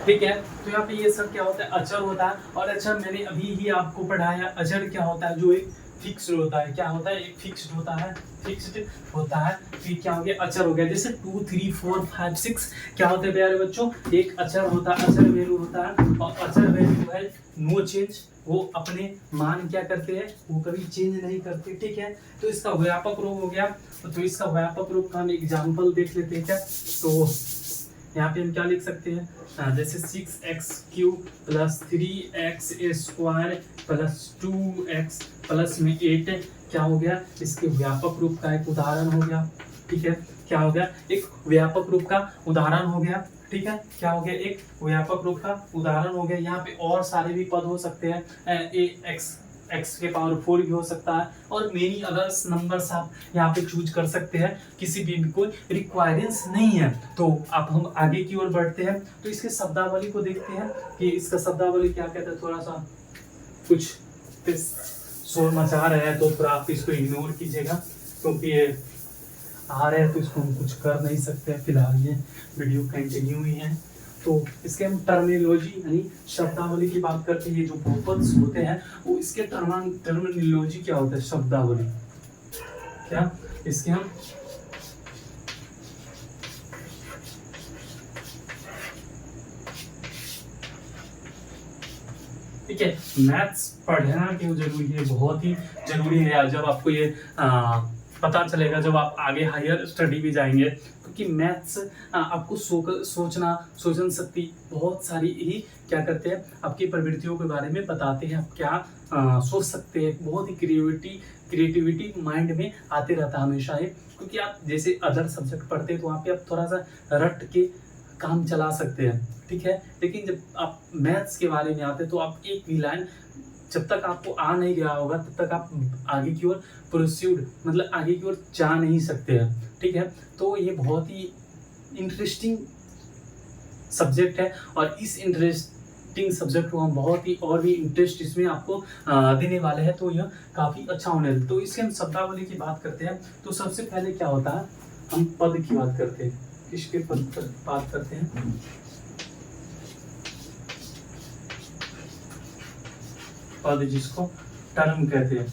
ठीक है। तो यहाँ पे ये सब क्या होता है, अचर होता है। और अचर मैंने अभी ही आपको पढ़ाया, अचर क्या होता है, जो एक फिक्स्ड होता है। क्या होता है, एक फिक्स्ड होता है, फिक्स्ड होता है। फिर क्या हो गया, अचर हो गया। जैसे 2 3 4 5 6 क्या होते हैं प्यारे बच्चों, एक अचर होता है, अचर वैल्यू होता है। और अचर वैल्यू है नो चेंज, वो अपने मान क्या करते हैं, वो कभी चेंज नहीं करते। ठीक है। तो इसका व्यापक रूप हो गया। तो इसका व्यापक रूप का हम एग्जाम्पल देख लेते हैं क्या। तो यहाँ पे हम क्या लिख सकते हैं, जैसे 6x³ plus 3x square plus 2x plus में 8 क्या हो गया, इसके व्यापक रूप का एक उदाहरण हो गया। ठीक है। क्या हो गया, एक व्यापक रूप का उदाहरण हो गया। ठीक है। क्या हो गया, एक व्यापक रूप का उदाहरण हो गया। यहाँ पे और सारे भी पद हो सकते हैं, x के पावर 4 भी हो सकता है, और मेनी अदर्स नंबर्स आप यहाँ पे चूज कर सकते हैं। किसी भी कोई रिक्वायरेंस नहीं है। तो अब हम आगे की ओर बढ़ते हैं। तो इसके शब्दावली को देखते हैं कि इसका शब्दावली क्या कहता है। थोड़ा सा कुछ शोर मचा रहा है तो थोड़ा आप इसको इग्नोर कीजिएगा, क्योंकि ये आ रहे हैं तो इसको हम कुछ कर नहीं सकते। फिलहाल ये वीडियो कंटिन्यू ही है। तो इसके हम टर्मिनोलॉजी यानी शब्दावली की बात करते हैं। जो बहुपद होते हैं वो इसके टर्मिनोलॉजी क्या होता है, शब्दावली क्या, इसके हम ठीक है। मैथ्स पढ़ना क्यों जरूरी है, बहुत ही जरूरी है। जब आपको ये पता चलेगा जब आप आगे हायर स्टडी भी जाएंगे, क्योंकि मैथ्स आपको सोचना, सोचन शक्ति, बहुत सारी ही क्या करते हैं, आपकी प्रवृत्तियों के बारे में बताते हैं। आप क्या सोच सकते हैं, बहुत ही क्रिएटिविटी माइंड में आते रहता है हमेशा है। क्योंकि आप जैसे अदर सब्जेक्ट पढ़ते हैं तो वहाँ पे आप थोड़ा सा रट के काम चला सकते हैं। ठीक है। लेकिन जब आप मैथ्स के बारे में आते हैं तो आप एक भी लाइन जब तक आपको आ नहीं गया होगा तब तक आप आगे की ओर प्रोसीड, मतलब आगे की ओर जा नहीं सकते हैं। ठीक है। तो ये बहुत ही इंटरेस्टिंग सब्जेक्ट है, और इस इंटरेस्टिंग सब्जेक्ट को हम बहुत ही और भी इंटरेस्ट इसमें आपको देने वाले हैं। तो यह काफी अच्छा होने वाला है। तो इसके हम शब्दावली की बात करते हैं। तो सबसे पहले क्या होता है, हम पद की बात करते हैं। किसके पद पर बात करते हैं, पद जिसको टर्म कहते हैं।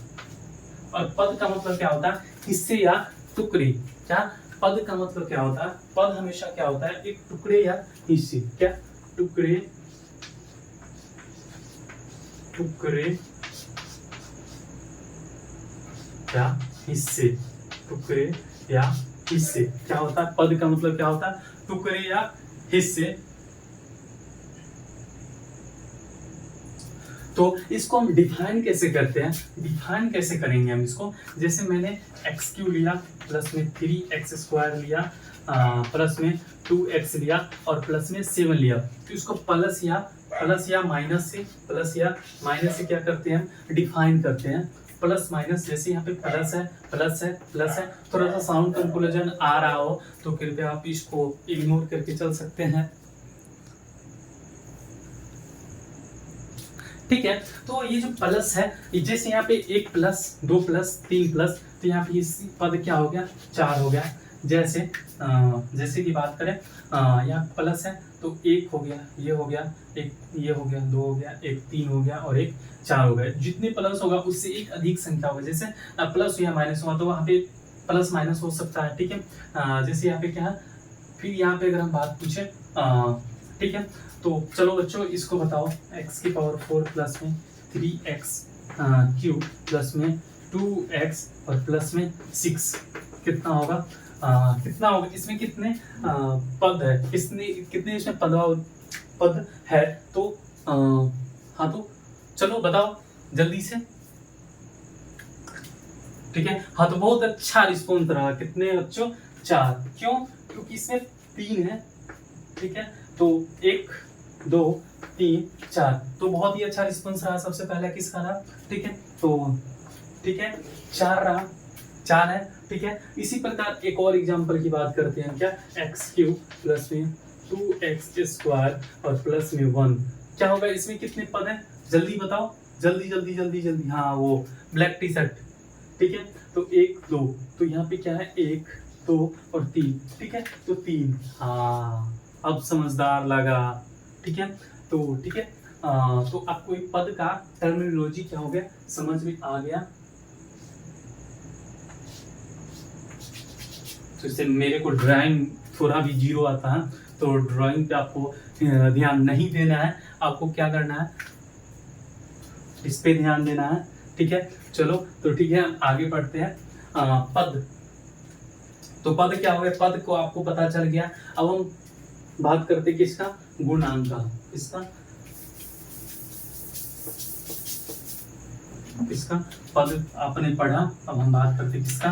और पद का मतलब क्या होता है, हिस्से या टुकड़े। क्या, पद का मतलब क्या होता है, पद हमेशा क्या होता है, एक टुकड़े या हिस्से। क्या, टुकड़े, टुकड़े या हिस्से, टुकड़े या हिस्से। क्या होता है, पद का मतलब क्या होता है, टुकड़े या हिस्से। तो इसको हम डिफाइन कैसे करते हैं, डिफाइन कैसे करेंगे हम इसको। जैसे मैंने x³ लिया, प्लस में 3x² लिया, प्लस में 2x लिया, और प्लस में 7 लिया। तो इसको प्लस या माइनस से, प्लस या माइनस से क्या करते हैं, डिफाइन करते हैं। प्लस माइनस, जैसे यहाँ पे प्लस है, प्लस है, प्लस है, थोड़ा सा साउंड कंक्लूजन आ रहा हो तो कृपया आप इसको इग्नोर करके चल सकते हैं। ठीक है। तो ये जो प्लस है, जैसे यहाँ पे 1 प्लस 2 प्लस 3 प्लस, तो यहाँ पे इस पद क्या हो गया, 4 हो गया। जैसे की बात करें, यहाँ प्लस है तो 1 हो गया, ये हो गया, एक ये हो गया, 2 हो गया, एक 3 हो गया, और एक 4 हो गया। जितने प्लस होगा उससे एक अधिक संख्या होगा। जैसे प्लस या माइनस हुआ तो वहाँ पे प्लस माइनस हो सकता है। ठीक है। जैसे यहाँ पे क्या है, फिर यहाँ पे अगर हम बात पूछे, ठीक है, तो चलो बच्चों इसको बताओ, x की पावर 4 प्लस में 3x³ प्लस में 2x और प्लस में 6 कितना होगा, कितना होगा, इसमें कितने पद है, कितने इसमें पद है। तो हाँ, तो चलो बताओ जल्दी से। ठीक है। हाँ, तो बहुत अच्छा रिस्पॉन्स रहा। कितने बच्चों, 4। क्यों, क्योंकि इसमें 3 है। ठीक है। तो 1 2 3 4, तो बहुत ही अच्छा रिस्पॉन्स रहा। सबसे पहला किसका रहा, ठीक है, तो ठीक है 4 रहा, 4 है। ठीक है। इसी प्रकार एक और एग्जांपल की बात करते हैं। क्या, x³ प्लस में 2x² और प्लस में 1 क्या होगा, इसमें कितने पद हैं, जल्दी बताओ, जल्दी जल्दी जल्दी जल्दी। हाँ, वो ब्लैक टी शर्ट। ठीक है। तो 1 2, तो यहाँ पे क्या है, 1 2 और 3। ठीक है। तो 3, हाँ अब समझदार लगा। ठीक है। तो ठीक है, तो आपको एक पद का टर्मिनोलॉजी क्या हो गया, समझ में आ गया। तो इससे मेरे को ड्राइंग थोड़ा भी जीरो आता है, तो ड्राइंग पे आपको ध्यान नहीं देना है, आपको क्या करना है, इस पे ध्यान देना है, ठीक है। चलो तो ठीक है, हम आगे बढ़ते हैं। पद, तो पद क्या हो गया, पद को आपको पता चल गया। अब हम बात करते किसका, गुणांक का। किसका पद आपने पढ़ा, अब हम बात करते किसका,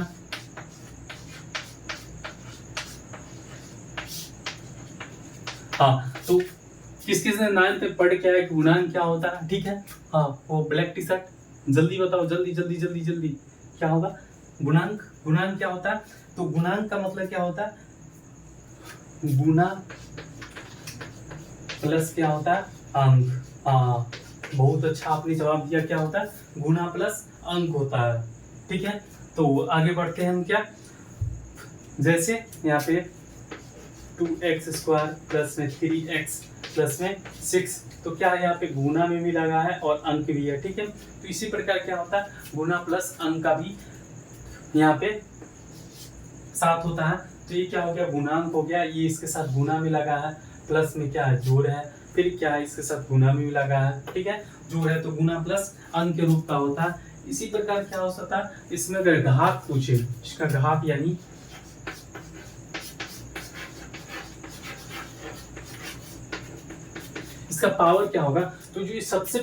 हाँ। तो किस किस ने 9th में पढ़ के आया कि गुणांक क्या होता है, ठीक है। हाँ, वो ब्लैक टी शर्ट, जल्दी बताओ, जल्दी जल्दी जल्दी जल्दी, क्या होगा गुणांक, गुणांक क्या होता है। तो गुणांक का मतलब क्या होता है, गुना प्लस क्या होता है, अंक। हाँ, बहुत अच्छा आपने जवाब दिया, क्या होता है, गुना प्लस अंक होता है, ठीक है। तो आगे बढ़ते हैं हम, क्या, जैसे यहाँ पे 2x² प्लस में 3x प्लस में 6, तो क्या यहाँ पे गुना में भी लगा है और अंक भी है, ठीक है। तो इसी प्रकार क्या होता है, गुना प्लस अंक का भी यहाँ पे साथ होता है। तो ये क्या हो गया, गुणांक हो गया, ये इसके साथ गुना में लगा है, प्लस में क्या है, जोड़ है, फिर क्या है, इसके साथ गुना में भी लगा है, ठीक है, जोड़ है, तो गुना प्लस अंक के रूप का होता है। इसी प्रकार क्या हो सकता है, इसमें अगर घात पूछे, इसका घात यानी इसका पावर क्या होगा, तो जो सबसे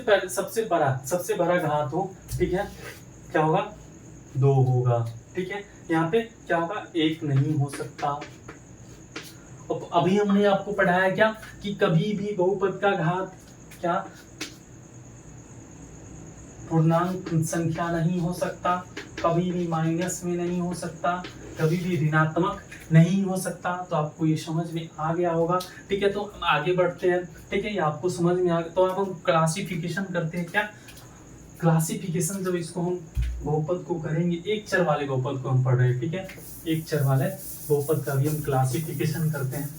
बड़ा घात हो, ठीक है, क्या होगा, 2 होगा, ठीक है। यहाँ पे क्या होगा, 1 नहीं हो सकता। अब अभी हमने आपको पढ़ाया क्या, कि कभी भी बहुपद का घात क्या पूर्णांक संख्या नहीं हो सकता, कभी भी माइनस में नहीं हो सकता, कभी भी ऋणात्मक नहीं हो सकता। तो आपको ये समझ में आ गया होगा, ठीक है। तो हम आगे बढ़ते हैं, ठीक है, ये आपको समझ में आ गया। तो अब हम क्लासिफिकेशन करते हैं, क्या क्लासिफिकेशन, जब इसको हम बहुपद को करेंगे, एक चर वाले बहुपद को हम पढ़ रहे हैं, ठीक है, एक चर वाले बहुपद का भी हम क्लासिफिकेशन करते हैं।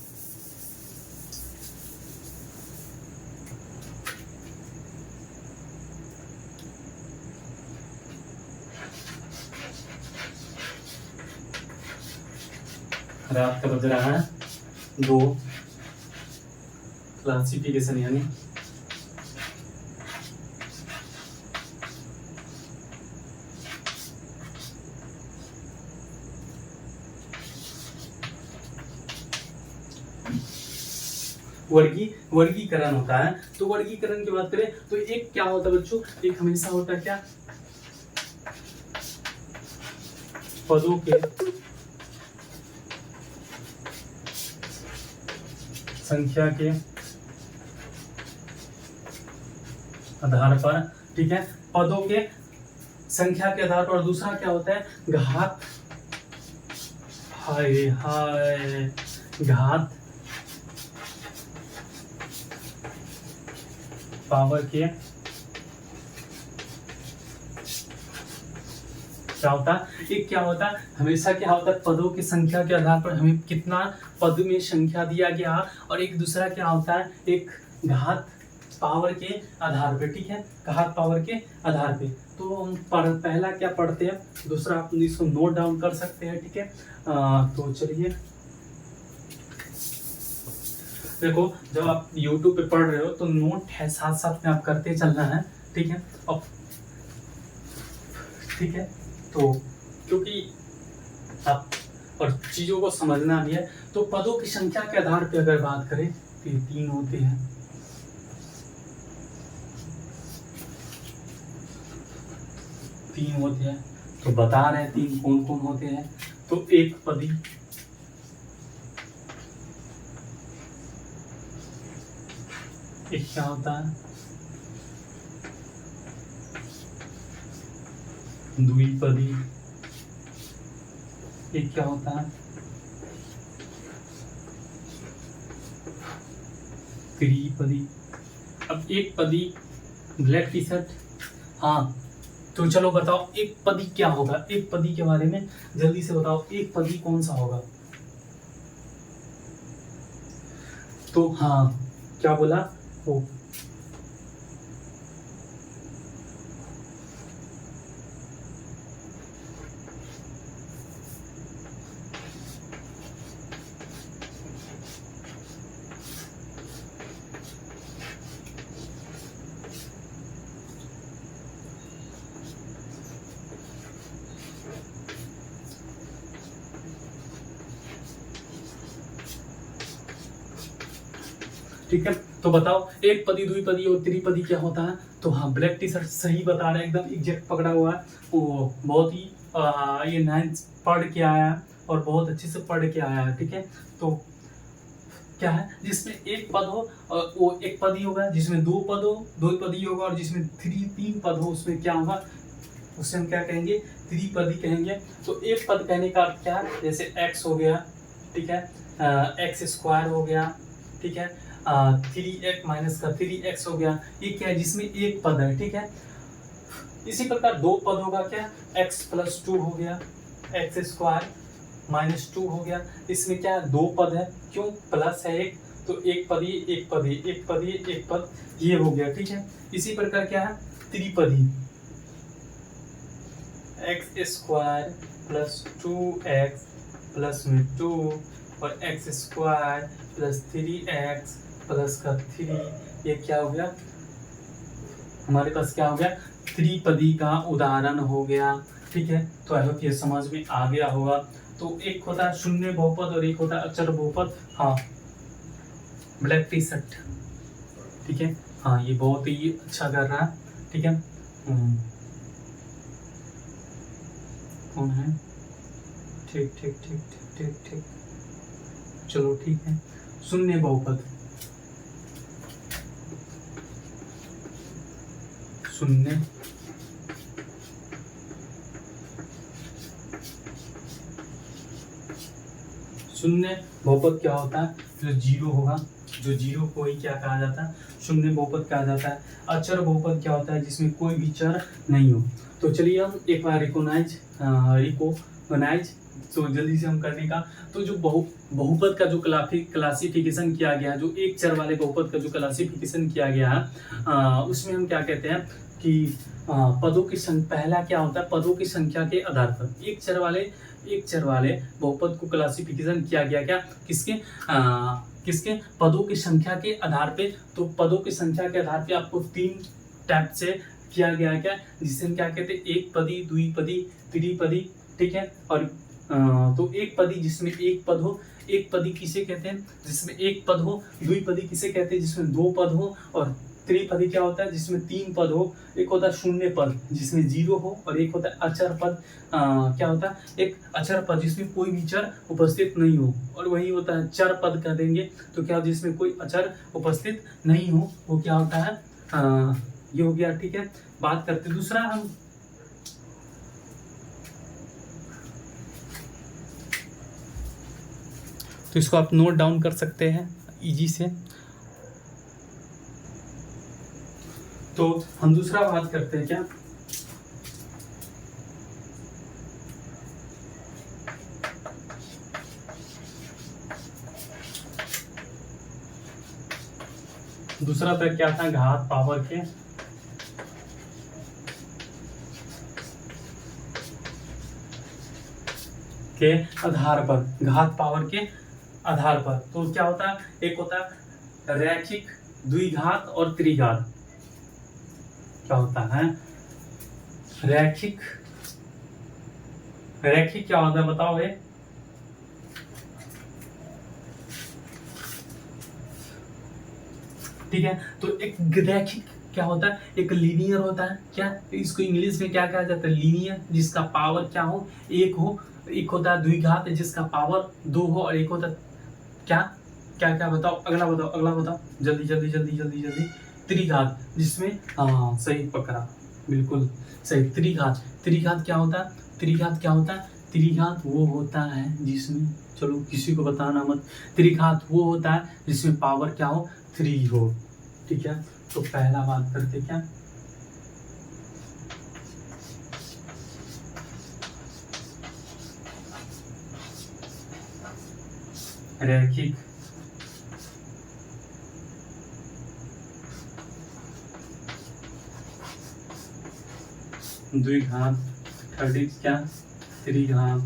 रात का बज रहा है 2, क्लासिफिकेशन यानी वर्गीकरण होता है। तो वर्गीकरण की बात करें तो एक क्या होता है बच्चों, एक हमेशा होता है क्या, पदों के संख्या के आधार पर, ठीक है, पदों के संख्या के आधार पर। दूसरा क्या होता है, घात, हाय हाय, घात पावर के क्या होता है, एक क्या होता है, हमेशा क्या होता है, पदों की संख्या के आधार पर हमें कितना पद में संख्या दिया गया, और एक दूसरा क्या होता है, एक घात पावर के आधार पे, ठीक है, घात पावर के आधार पे। तो हम पहला क्या पढ़ते हैं, दूसरा आप इसको नोट डाउन कर सकते हैं, ठीक है। तो चलिए, देखो जब आप YouTube पे पढ़ रहे हो तो नोट है, साथ साथ में आप करते चलना है, ठीक है। अब ठीक है, तो क्योंकि आप और चीजों को समझना भी है, तो पदों की संख्या के आधार पे अगर बात करें तो ये 3 होते हैं, तो बता रहे हैं 3 कौन कौन होते हैं। तो एक पदी, एक क्या होता है, द्विपदी, एक क्या होता है, त्रिपदी। अब एक पदी ब्लैक टी शर्ट, हाँ, तो चलो बताओ एक पदी क्या होगा, एक पदी के बारे में जल्दी से बताओ, एक पदी कौन सा होगा। तो हाँ, क्या बोला, हो। ठीक है, तो बताओ एक पदी, द्विपदी और त्रिपदी क्या होता है? तो हाँ, ब्लैक टी शर्ट सही बता रहे हैं, एकदम एग्जैक्ट पकड़ा हुआ है वो। बहुत ही ये 9th पढ़ के आया है और बहुत अच्छे से पढ़ के आया है। ठीक है, तो क्या है जिसमें एक पद हो, वो एक पदी होगा, जिसमें दो पद हो दो पदी होगा, और जिसमें तीन पद हो उसमें क्या होगा, उससे हम क्या कहेंगे? त्रिपदी कहेंगे। तो एक पद कहने का अर्थ क्या है? जैसे x हो गया, ठीक है, एक्स स्क्वायर हो गया, ठीक है, 3x माइनस का 3x हो गया, ये क्या है? जिसमें एक पद है। ठीक है, इसी प्रकार दो पद होगा, क्या? x प्लस 2 हो गया, एक्स स्क्वायर माइनस 2 हो गया, इसमें क्या है? दो पद है, क्यों? प्लस है एक, तो एक पद ये, एक पद ये, एक पद ये, एक पद ये हो गया। ठीक है, इसी प्रकार क्या है? त्रिपदी, x square plus 2x plus में 2 और x square plus 3x plus का 3, ये क्या हो गया? हमारे पास क्या हो गया? त्रिपदी का उदाहरण हो गया। ठीक है, तो आई होप ये समझ में आ गया होगा। तो एक होता है शून्य बहुपद और एक होता है अचर बहुपद। हाँ, ब्लैक टी शर्ट, ठीक है, हाँ ये बहुत ही अच्छा कर रहा है। ठीक है, कौन है? ठीक ठीक ठीक ठीक ठीक ठीक, चलो ठीक है। शून्य बहुपद, शून्य शून्य बहुपद क्या होता है? जो जीरो होगा, जो जीरो को ही क्या कहा जाता है? शून्य बहुपद कहा जाता है। अचर बहुपद क्या होता है? जिसमें कोई भी चर नहीं हो। तो चलिए हम एक बार रिकोगनाइज तो जल्दी से हम करने का। तो जो बहुपद का जो क्लासिफिकेशन किया गया, जो एक चर वाले बहुपद का जो क्लासिफिकेशन किया गया है, उसमें हम क्या कहते हैं कि पदों की संख्या, पहला क्या होता है? पदों की संख्या के आधार पर एक चर वाले बहुपद को क्लासिफिकेशन किया गया, क्या? किसके? पदों की संख्या के आधार पे। तो पदों की संख्या के आधार पे आपको तीन टाइप से किया गया है, क्या? जिसे हम क्या कहते हैं? एक पदी, द्विपदी, त्रिपदी। ठीक है, और तो एक पदी जिसमें एक पद हो, एक पदी किसे कहते हैं? जिसमें एक पद हो। द्विपदी किसे कहते हैं? जिसमें दो पद हो। और त्रिपदी क्या होता है? जिसमें तीन पद हो। एक होता है शून्य पद जिसमें जीरो हो, और एक होता है अचर पद। क्या होता है? एक अचर पद जिसमें कोई भी चर उपस्थित नहीं हो, और वही होता है चर पद कह देंगे। तो क्या, जिसमें कोई अचर उपस्थित नहीं हो, वो क्या होता है? ये हो गया। ठीक है, बात करते दूसरा हम। तो इसको आप नोट डाउन कर सकते हैं इजी से। तो हम दूसरा बात करते हैं, क्या? दूसरा तक क्या था? घात पावर के आधार पर, घात पावर के आधार पर। तो क्या होता है? एक होता है रैखिक द्विघात और त्रिघात। क्या होता है? रैखिक क्या होता है? बताओ ये। ठीक है, तो एक रैखिक क्या होता है? एक लीनियर होता है, क्या? इसको इंग्लिश में क्या कहा जाता है? लीनियर, जिसका पावर क्या हो? एक हो। एक होता है द्विघात जिसका पावर दो हो, और एक होता है क्या क्या क्या बताओ, अगला बताओ, अगला बताओ, जल्दी जल्दी जल्दी जल्दी जल्दी। त्रिघात, जिसमें, हाँ सही पकड़ा, बिल्कुल सही। त्रिघात क्या होता है? त्रिघात क्या होता है? त्रिघात वो होता है जिसमें, चलो किसी को बताना मत, त्रिघात वो होता है जिसमें पावर क्या हो? 3 हो। ठीक है, तो पहला बात करते क्या? रैखिक द्विघात, थर्ड इज क्या, त्रिघात,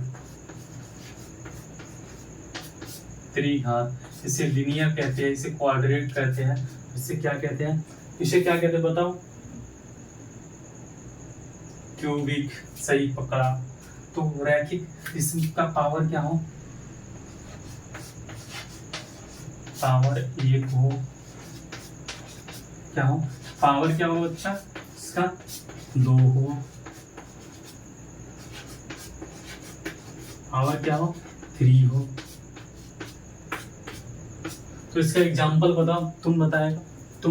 त्रिघात। इसे लिनियर कहते हैं, इसे क्वाड्रेट कहते हैं, इसे क्या कहते हैं, इसे क्या कहते हैं बताओ, क्यूबिक। सही पकड़ा। तो रैखिक, इसका पावर क्या हो, पावर 1 हो, क्या हो, पावर क्या हो बच्चा, इसका 2 हो, पावर क्या हो, 3 हो। तो इसका एग्जांपल बताओ, तुम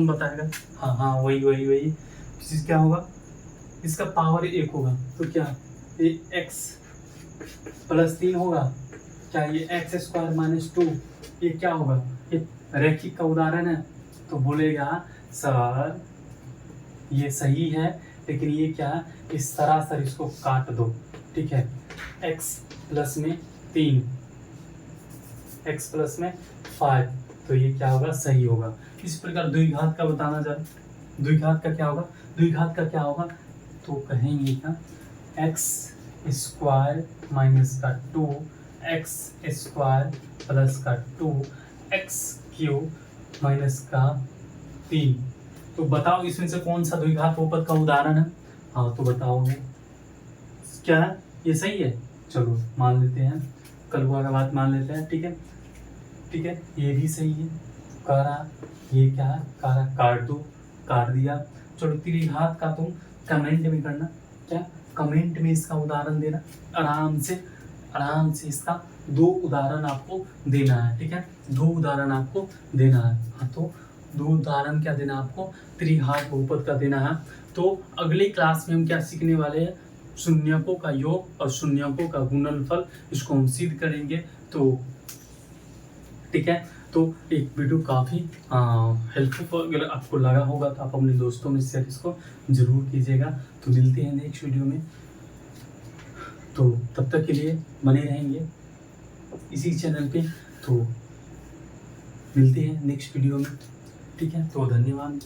बताएगा। हाँ हाँ, वही चीज क्या होगा, इसका पावर 1 होगा तो क्या, ये x प्लस 3 होगा, क्या ये x स्क्वायर माइनस 2, ये क्या होगा, ये रैखिक का उदाहरण है। तो बोलेगा सर ये सही है, लेकिन ये क्या है, इस सरासर इसको काट दो, ठीक है, x प्लस में 3, x प्लस में 5, तो ये क्या होगा, सही होगा। इस प्रकार द्विघात का बताना जरा, द्विघात का क्या होगा, द्विघात का क्या होगा, तो कहेंगे क्या, x स्क्वायर माइनस का 2, x स्क्वायर प्लस का 2, x क्यूब माइनस का 3। तो बताओ इसमें से कौन सा द्विघात बहुपद का उदाहरण है। हाँ तो बताओगे क्या है, ये सही है, चलो मान लेते हैं, कलुआ का बात मान लेते हैं, ठीक है, ठीक है, ये भी सही है, कह रहा ये क्या है, कह रहा काट दो, काट दिया। चलो त्रिघात का तुम कमेंट में करना, क्या कमेंट में इसका उदाहरण देना, आराम से इसका 2 उदाहरण आपको देना है, ठीक है, 2 उदाहरण आपको देना है। हाँ तो 2 उदाहरण क्या देना आपको, त्रिघात बहुपद का देना है। तो अगली क्लास में हम क्या सीखने वाले हैं, शून्यकों का योग और शून्यकों का गुणनफल, इसको हम सिद्ध करेंगे। तो ठीक है, तो एक वीडियो काफ़ी हेल्पफुल अगर आपको लगा होगा तो आप अपने दोस्तों में शेयर इसको ज़रूर कीजिएगा। तो मिलते हैं नेक्स्ट वीडियो में, तो तब तक के लिए बने रहेंगे इसी चैनल पे। तो मिलते हैं नेक्स्ट वीडियो में, ठीक है, तो धन्यवाद।